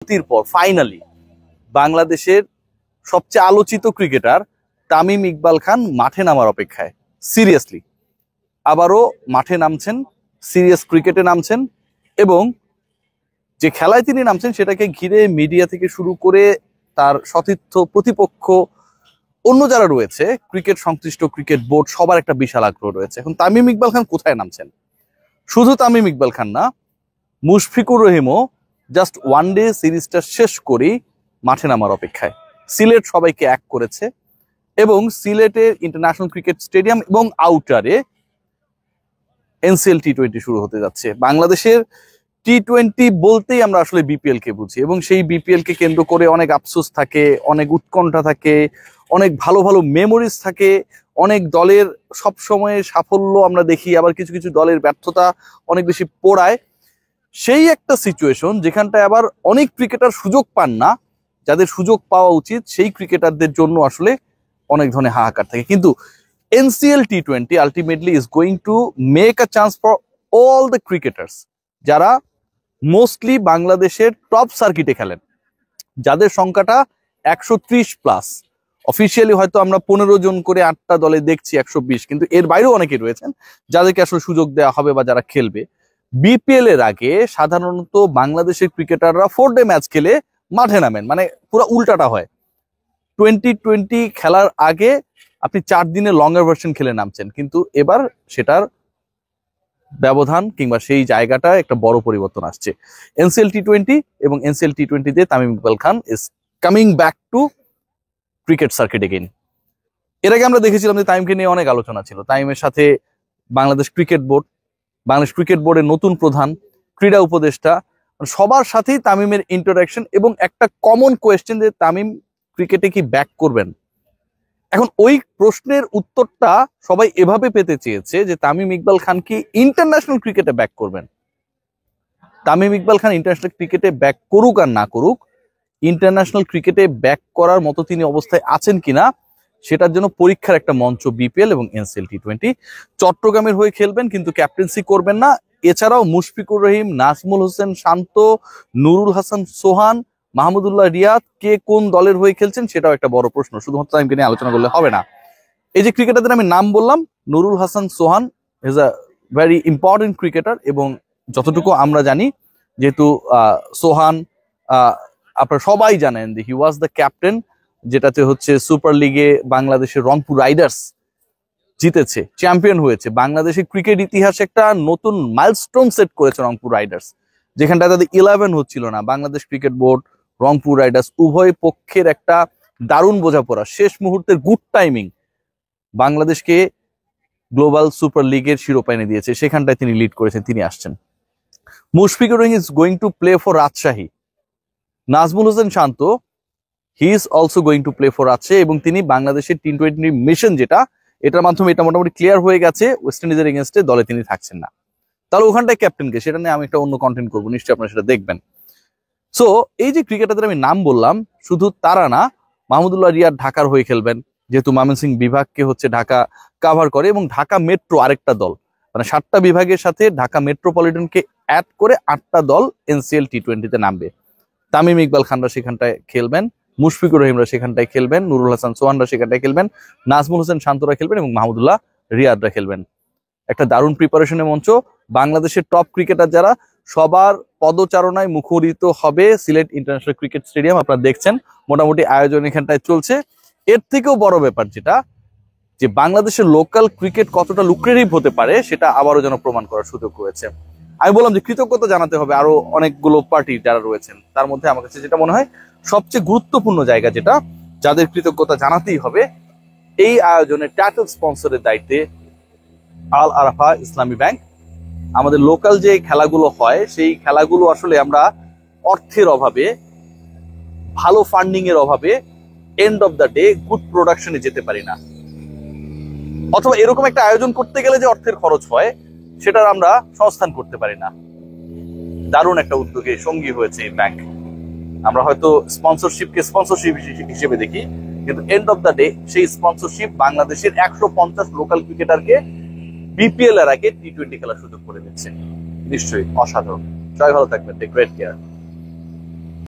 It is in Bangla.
পর ফাইনালি বাংলাদেশের সবচেয়ে আলোচিত ক্রিকেটার তামিম ইকবাল খান মাঠে নামার অপেক্ষায়। সিরিয়াসলি আবারও মাঠে নামছেন, সিরিয়াস ক্রিকেটে নামছেন, এবং যে খেলায় তিনি নামছেন সেটাকে ঘিরে মিডিয়া থেকে শুরু করে তার সতীর্থ প্রতিপক্ষ, অন্য যারা রয়েছে ক্রিকেট সংশ্লিষ্ট, ক্রিকেট বোর্ড, সবার একটা বিশাল আগ্রহ রয়েছে। এখন তামিম ইকবাল খান কোথায় নামছেন? শুধু তামিম ইকবাল খান না, মুশফিকুর রহিমও জাস্ট ওয়ান ডে সিরিজটা শেষ করেই মাঠে নামার অপেক্ষায়। সিলেট সবাইকে এক করেছে এবং সিলেটের ইন্টারন্যাশনাল ক্রিকেট স্টেডিয়াম এবং আউটারে এনসিএল টি-20 শুরু হতে যাচ্ছে। বাংলাদেশের টি-20 বলতেই আমরা আসলে বিপিএল কে বুঝি, এবং সেই বিপিএল কে কেন্দ্র করে অনেক আফসোস থাকে, অনেক উৎকণ্ঠা থাকে, অনেক ভালো ভালো মেমোরিজ থাকে, অনেক দলের সব সময় সাফল্য আমরা দেখি, আবার কিছু কিছু দলের ব্যর্থতা অনেক বেশি পোড়ায়। সেই একটা সিচুয়েশন যেখানটায় আবার অনেক ক্রিকেটার সুযোগ পান না, যাদের সুযোগ পাওয়া উচিত সেই ক্রিকেটারদের জন্য আসলে অনেক ধরনের হাহাকার থাকে। কিন্তু এনসিএল টি-20 ultimately is going to make a chance for all the cricketers যারা মোস্টলি বাংলাদেশের টপ সার্কিটে খেলেন, যাদের সংখ্যাটা 130+। অফিসিয়ালি হয়তো আমরা 15 জন করে 8টা দলে দেখছি 120, কিন্তু এর বাইরেও অনেকে রয়েছেন যাদেরকে আসলে সুযোগ দেওয়া হবে বা যারা খেলবে। বিপিএল এর আগে সাধারণত বাংলাদেশের ক্রিকেটাররা 4 ডে ম্যাচ খেলে মাঠে নামেন, মানে পুরো উল্টাটা হয়। 2020 খেলার আগে আপনি 4 দিনে লঙ্গার ভার্সন খেলে নামছেন, কিন্তু এবার সেটার ব্যবধান কিংবা সেই জায়গাটা একটা বড় পরিবর্তন আসছে। এনসিএল টি-20 এবং এনসিএল টি-20 তে Tamim Iqbal Khan is coming back to cricket circuit again. এর আগে আমরা দেখেছিলাম যে তামিমকে নিয়ে অনেক আলোচনা ছিল। তামিমের সাথে বাংলাদেশ ক্রিকেট বোর্ডের নতুন প্রধান, ক্রীড়া উপদেষ্টা, সবার সাথেই তামিমের ইন্টারাকশন এবং একটা কমন কোয়েশ্চেন যে তামিম ক্রিকেটে কি ব্যাক করবেন। এখন ওই প্রশ্নের উত্তরটা সবাই এভাবে পেতে চেয়েছে যে তামিম ইকবাল খান কি ইন্টারন্যাশনাল ক্রিকেটে ব্যাক করবেন। তামিম ইকবাল খান ইন্টারন্যাশনাল ক্রিকেটে ব্যাক করুক আর না করুক, ইন্টারন্যাশনাল ক্রিকেটে ব্যাক করার মতো তিনি অবস্থায় আছেন কিনা সেটার জন্য পরীক্ষার একটা মঞ্চ বিপিএল এবং এনসিএল টি-20। চট্টগ্রামের হয়ে খেলবেন কিন্তু ক্যাপ্টেন্সি করবেন না। এছাড়াও মুশফিকুর রহিম, নাজমুল হোসেন শান্ত, নুরুল হাসান সোহান, মাহমুদুল্লাহ রিয়াদ কে কোন দলের হয়ে খেলছেন সেটাও একটা বড় প্রশ্ন। শুধুমাত্র তামিমকে নিয়ে আলোচনা করলে হবে না। এই যে ক্রিকেটারদের আমি নাম বললাম, Nurul Hasan Sohan is a very important cricketer, এবং যতটুকু আমরা জানি, যেহেতু সোহান আপনারা সবাই জানেন যে হি ওয়াজ দ্য ক্যাপ্টেন, যেটাতে হচ্ছে সুপার লিগে বাংলাদেশের রংপুর রাইডার্স জিতেছে, চ্যাম্পিয়ন হয়েছে। বাংলাদেশের ক্রিকেট ইতিহাসে একটা নতুন মাইলস্টোন সেট করেছে রংপুর রাইডার্স, যেখানটায় তাদের 11 হচ্ছিল না। Bangladesh cricket board, Rangpur Riders উভয় পক্ষের একটা দারুণ বোঝাপড়া, শেষ মুহূর্তের গুড টাইমিং বাংলাদেশকে গ্লোবাল সুপার লিগের শিরোপা এনে দিয়েছে। সেখানটায় তিনি লিড করেছেন, তিনি আসছেন। Mushfiqur Rahim is going to play for Rajshahi. Najmul Hossain Shanto he is also going to play for Rajshahi, এবং তিনি বাংলাদেশের টি-20 মিশন যেটা, এটার মাধ্যমে এটা মোটামুটি ক্লিয়ার হয়ে গেছে ওয়েস্ট ইন্ডিজের এগেনস্টে দলে তিনি থাকছেন না। তাহলে ওখানটায় ক্যাপ্টেনকে, সেটা নিয়ে আমি একটা অন্য কন্টেন্ট করবো, নিশ্চয়ই আপনারা সেটা দেখবেন। সো এই যে ক্রিকেটারদের আমি নাম বললাম, শুধু তারা না, মাহমুদুল্লাহ রিয়াদ ঢাকার হয়ে খেলবেন, যেহেতু ময়মনসিংহ বিভাগকে হচ্ছে ঢাকা কাভার করে, এবং ঢাকা মেট্রো আরেকটা দল, মানে 7টা বিভাগের সাথে ঢাকা মেট্রোপলিটনকে অ্যাড করে 8টা দল এনসিএল টি-20 তে নামবে। তামিম ইকবাল খানরা সেখানটায় খেলবেন, মুশফিকুর রহিমরা সেখানটায় খেলবেন, নুরুল হাসান সোহানরা সেখানটায় খেলবেন, নাজমুল হোসেন শান্তরা খেলবেন, এবং মাহমুদুল্লাহ রিয়াদরা খেলবেন। একটা দারুণ প্রিপারেশনের মঞ্চ। বাংলাদেশের টপ ক্রিকেটার যারা, সবার পদচারণায় মুখরিত হবে সিলেট ইন্টারন্যাশনাল ক্রিকেট স্টেডিয়াম। আপনারা দেখছেন মোটামুটি আয়োজন এখানটায় চলছে। এর থেকেও বড় ব্যাপার যেটা, যে বাংলাদেশের লোকাল ক্রিকেট কতটা লুক্রেটিভ হতে পারে সেটা আবারও যেন প্রমাণ করার সুযোগ রয়েছে। আমি বললাম যে কৃতজ্ঞতা জানাতে হবে আরো অনেকগুলো পার্টি যারা রয়েছেন, তার মধ্যে আমার কাছে যেটা মনে হয় সবচেয়ে গুরুত্বপূর্ণ জায়গা যেটা, যাদের কৃতজ্ঞতা জানাতেই হবে, এই আয়োজনের টাইটেল স্পন্সরের দায়িত্বে আল আরাফা ইসলামী ব্যাংক। আমাদের লোকাল যে খেলাগুলো হয় সেই খেলাগুলো আসলে আমরা অর্থের অভাবে, ভালো ফান্ডিং এর অভাবে end of the day good প্রোডাকশনে যেতে পারি না, অথবা এরকম একটা আয়োজন করতে গেলে যে অর্থের খরচ হয় সেটার আমরা সংস্থান করতে পারি না। দারুণ একটা উদ্যোগে সঙ্গী হয়েছে এই ব্যাংক। আমরা হয়তো স্পন্সরশিপকে স্পন্সরশিপ হিসেবে দেখি, কিন্তু এন্ড অফ দ্য ডে সেই স্পন্সরশিপ বাংলাদেশের 150 লোকাল ক্রিকেটারকে বিপিএল এর আগে টি-20 খেলার সুযোগ করে দিচ্ছে। নিশ্চয়ই অসাধারণ। সবাই ভালো থাকবেন। Take great care.